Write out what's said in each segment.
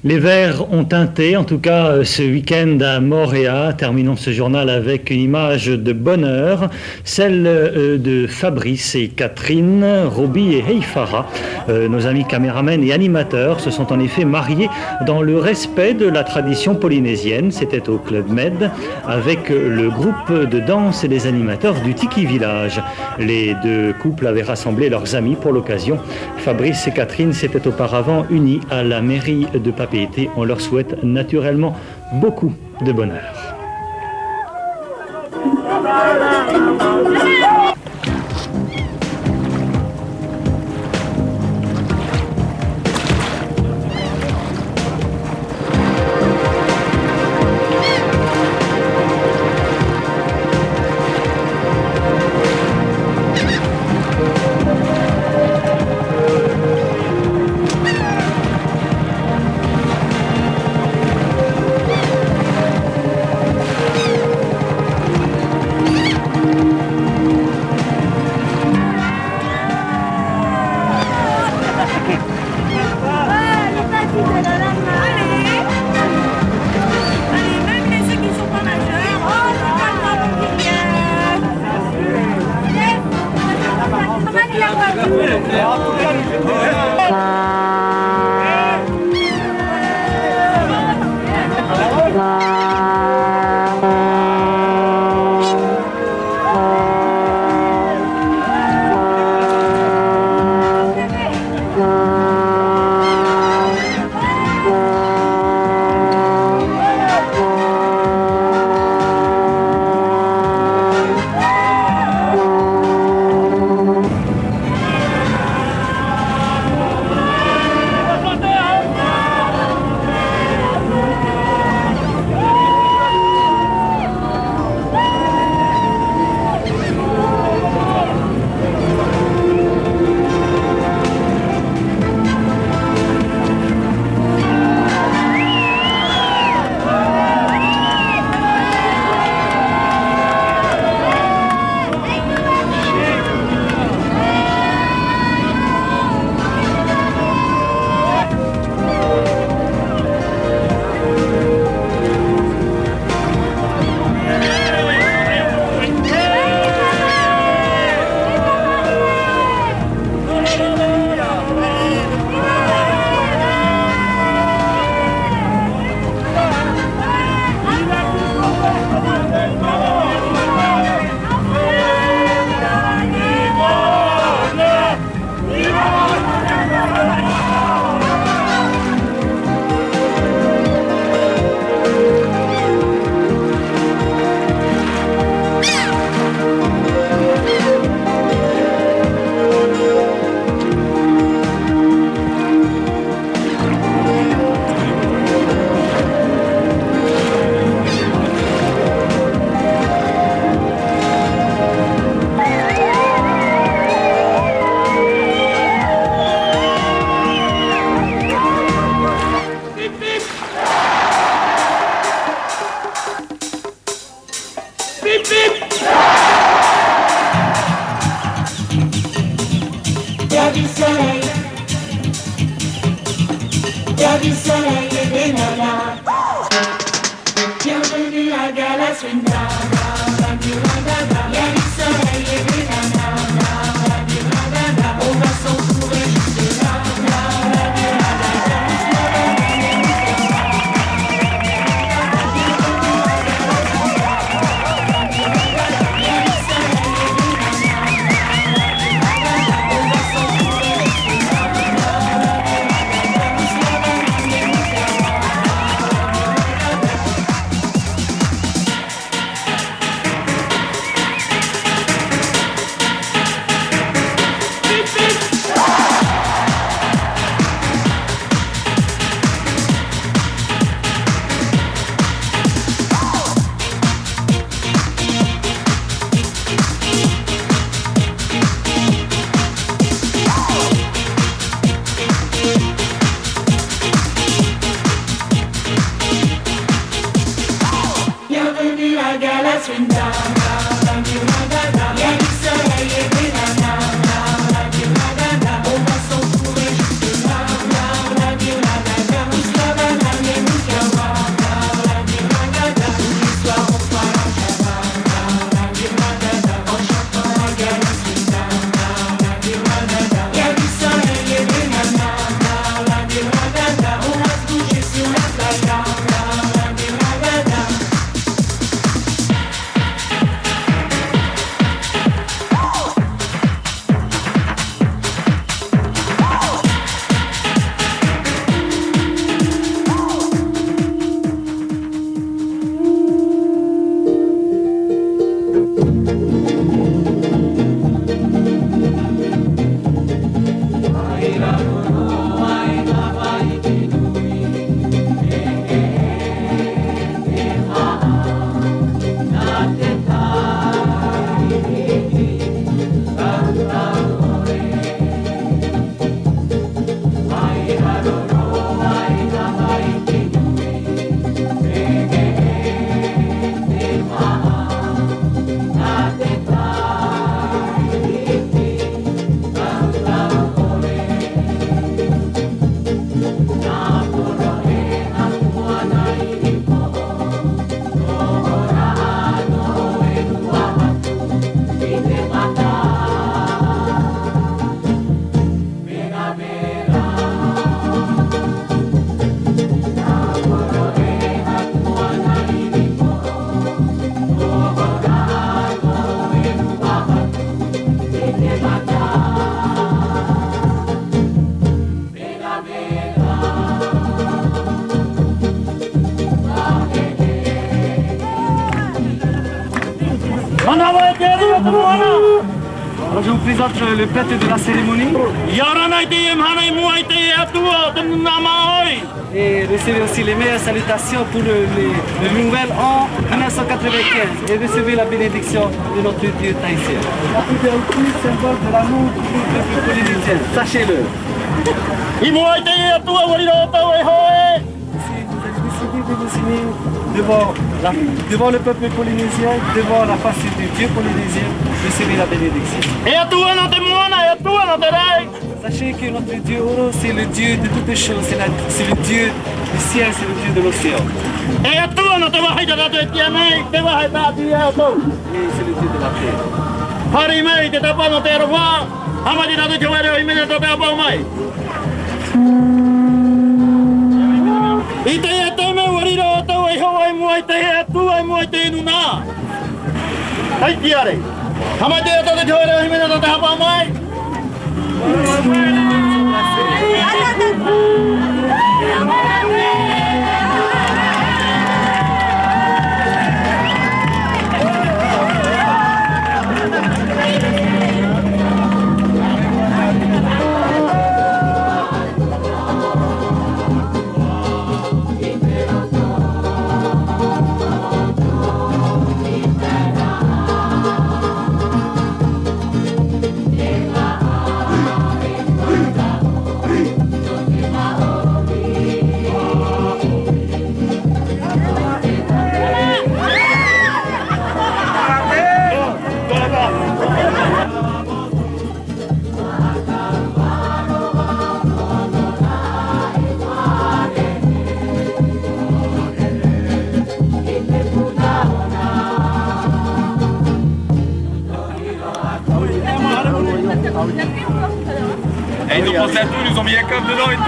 Les Verts ont teinté, en tout cas ce week-end à Moréa. Terminons ce journal avec une image de bonheur, celle de Fabrice et Catherine, Roby et Heifara. Nos amis caméramens et animateurs se sont en effet mariés dans le respect de la tradition polynésienne. C'était au Club Med avec le groupe de danse et les animateurs du Tiki Village. Les deux couples avaient rassemblé leurs amis pour l'occasion. Fabrice et Catherine s'étaient auparavant unis à la mairie de Papeete. On leur souhaite naturellement beaucoup de bonheur. Alors je vous présente le prêtre de la cérémonie. Et recevez aussi les meilleures salutations pour le nouvel an 1995. Et recevez la bénédiction de notre Dieu tahitien. La poudre est aussi symbole de l'amour du peuple polynésien. Sachez-le. Si vous avez décidé de vous signer devant le peuple polynésien, devant la face du Dieu polynésien, recevez la bénédiction. Sachez que notre Dieu Oro, c'est le Dieu de toutes choses, c'est le Dieu du ciel, c'est le Dieu de l'océan. Et c'est le Dieu de la terre. Et ils ont pensé à tout, ils nous ont mis un coffre dedans et tout.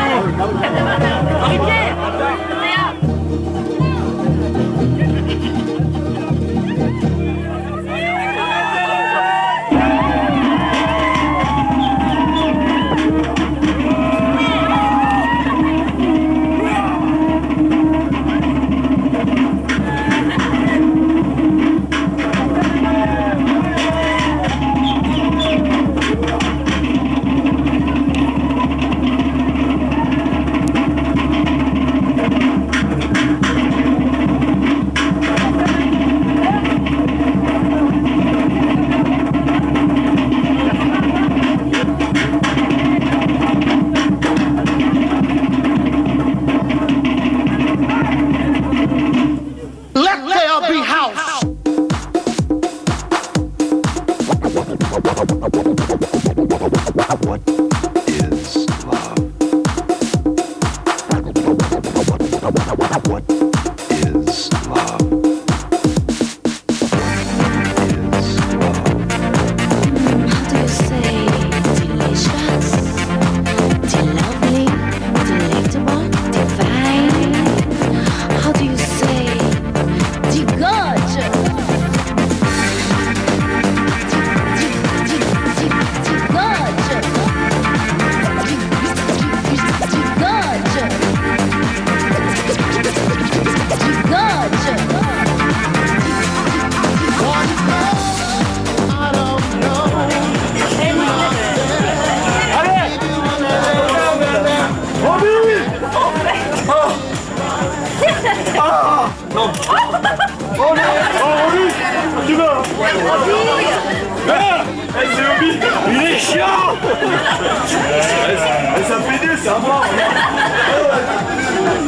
Il est chiant. Ça fait deux, c'est un mort.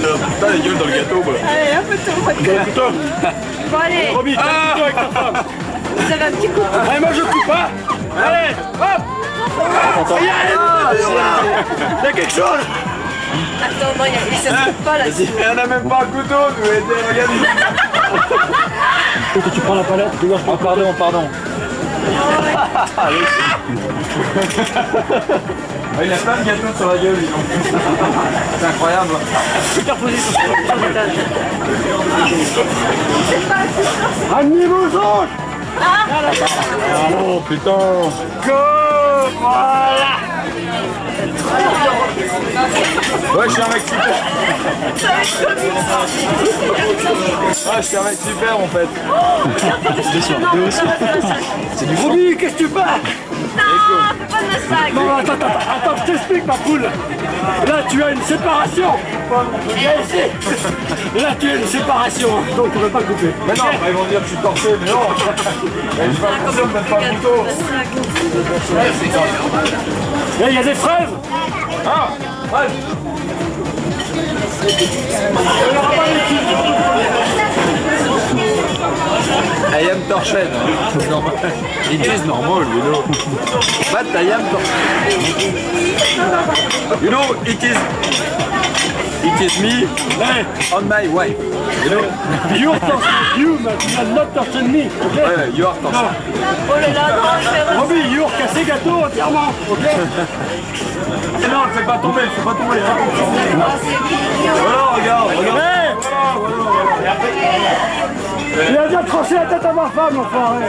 Putain, les gueules dans le gâteau, bah. Allez, un peu de tout. Bon, allez. Roby, t'as un couteau avec ta femme. Vous avez un petit coup. Allez, moi je coupe pas. Allez, hop. Il y a quelque chose. Attends, non, il se coupe pas là. Il y en a même pas un couteau, nous aider, regardez. Faut que tu prends la palette, tu vois, pardon. Il a plein de gâteaux sur la gueule, dis donc. C'est incroyable. Superposition sur le étage. Amenez-vous aux autres. Oh putain. Go. Voilà. Ouais, je suis un Mexicain. Ça va être comme Ah, je suis un mec super en fait. C'est du Roby, qu'est-ce que tu fais? Non, fais pas de massacre. Non, attends, je t'explique ma poule. Là, tu as une séparation. Viens ici. Là, tu as une séparation, donc tu ne peux pas couper. Mais non, ils vont dire que je suis torché, mais non. Je fais attention, même pas le couteau. Là, il y a des fraises. Ah, ouais. I am torched. It is normal, you know. But I am torched. You know, it is me on my wife. You know? You are not touching me. Okay? Ouais, you are torched. Oh là là, non, je fais Roby, you are cassé gâteau entièrement. Ok? Non, fais pas tomber, fais pas tomber. Voilà, regarde. Il a déjà tranché la tête à ma femme, enfoiré.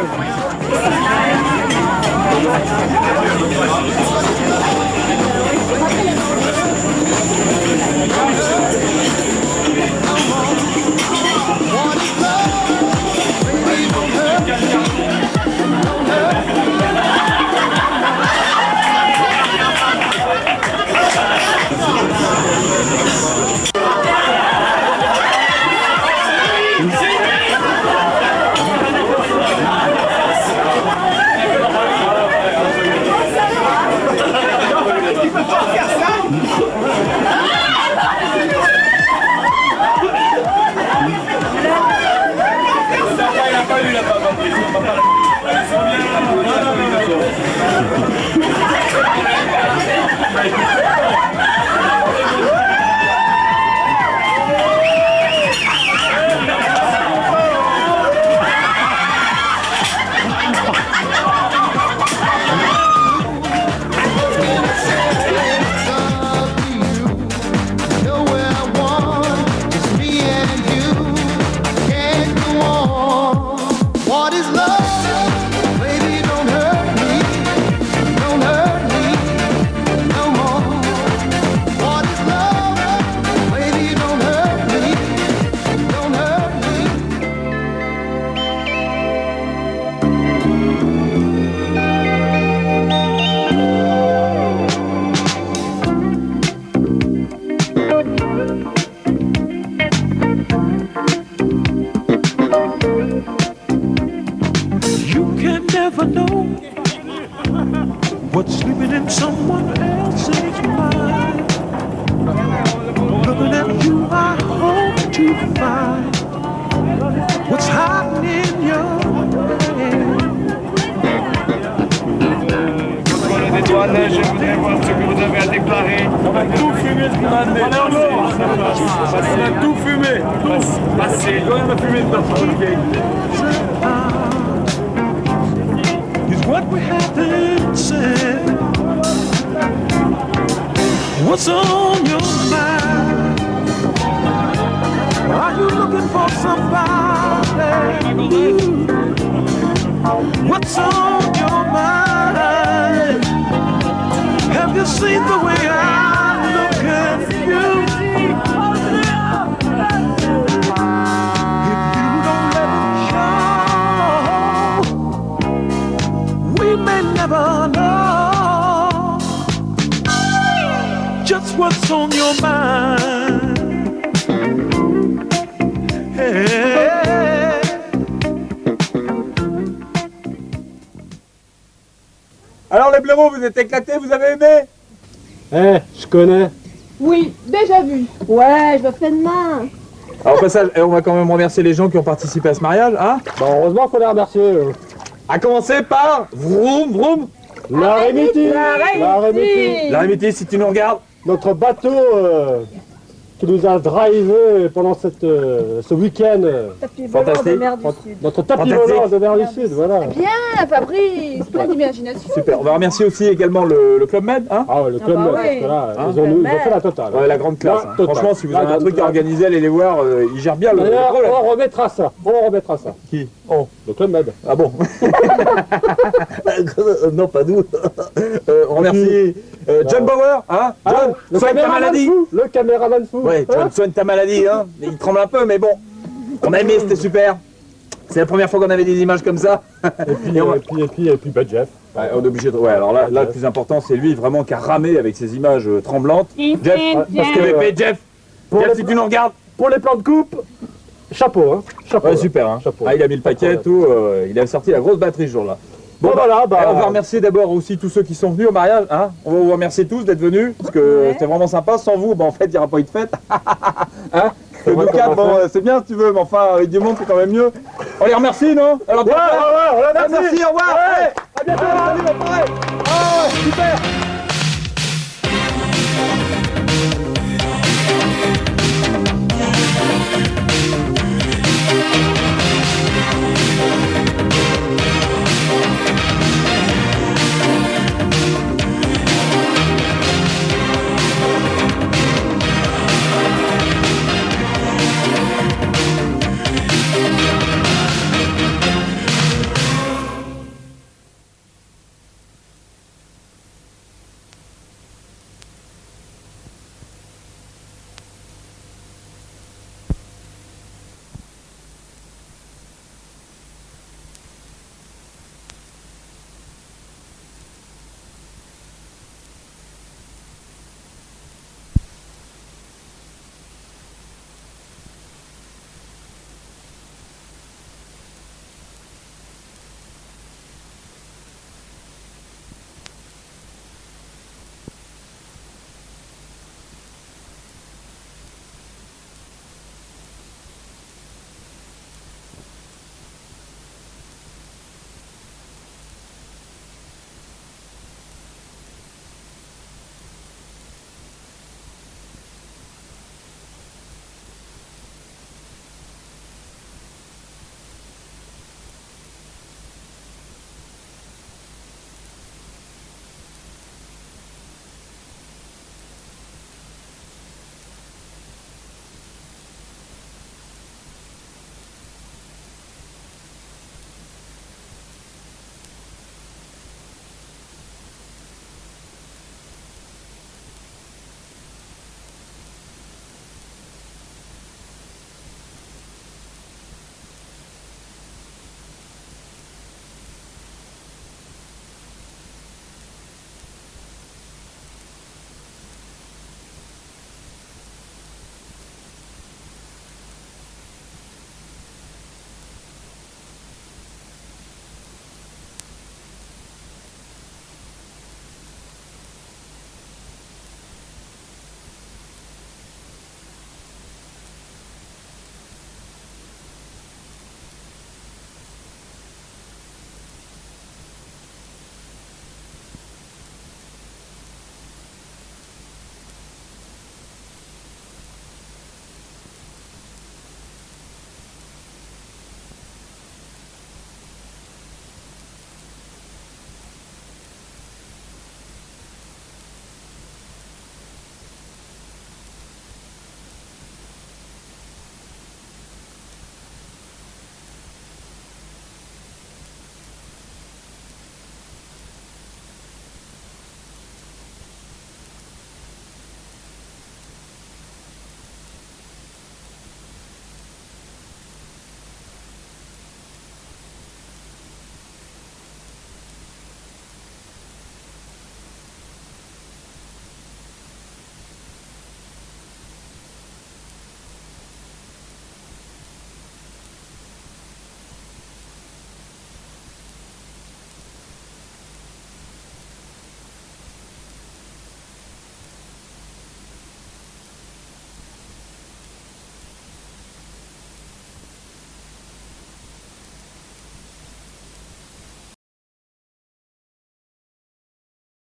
never know what's sleeping in someone else's mind. Looking at you, I hope to find what's hiding in your brain. Étoile, je voudrais voir ce que vous avez à déclarer. On va tout fumer ce qu'on a amené. On a tout fumé. Passé. On a fumé Is what we haven't said. What's on your mind? Are you looking for somebody? What's on your mind? Have you seen the way I look at you? If you don't let it show, we may never know just what's on your mind. Hey. Alors les blaireaux, vous êtes éclatés, vous avez aimé? Je connais. Oui, déjà vu. Ouais, je me fais de main. Alors au passage, on va quand même remercier les gens qui ont participé à ce mariage, hein? Bon, heureusement qu'on les remercie. À commencer par Vroom Vroom. La Rémiti. La Rémiti, si tu nous regardes. Notre bateau qui nous a drivé pendant ce week-end. Tapis volant de Fantastique. mer du Sud. Notre tapis Fantastique. volant de mer du Sud, voilà. Bien, Fabrice, plein d'imagination. Super, on va remercier aussi également le Club Med, hein? Ah ouais, le club, bah parce oui. que là, Hein, ils ont fait la totale. Ouais, la grande classe. La hein. totale. Franchement, si vous La avez un grande truc à classe. organiser, allez les voir, ils gèrent bien le D'ailleurs, problème. on remettra ça. Qui? Oh. Le club Med. Ah bon? Non, pas nous. On remercie John Bauer, hein? John, soigne ta maladie. Le caméraman fou. Ouais, John, soigne ta maladie, hein? Il tremble un peu, mais bon. On a aimé, c'était super. C'est la première fois qu'on avait des images comme ça. Et puis bah, Jeff. Ouais, on est obligé de... Ouais, alors là, le plus important, c'est lui vraiment qui a ramé avec ses images tremblantes. Jeff, parce que Jeff, si tu nous regardes. Pour les plans de coupe, chapeau, hein. Chapeau. Ouais, super, hein. Chapeau. Ah, il a mis le paquet, tout. Il a sorti la grosse batterie ce jour-là. Bon, voilà, on va remercier d'abord aussi tous ceux qui sont venus au mariage, hein. On va vous remercier tous d'être venus, parce que c'était vraiment sympa. Sans vous, en fait, il n'y aura pas eu de fête. Hein? Nous quatre, bon, c'est bien si tu veux, mais enfin, avec du monde, c'est quand même mieux. On les remercie, non? Alors, on les remercie. Merci, au revoir. Ouais. À bientôt. Salut, super.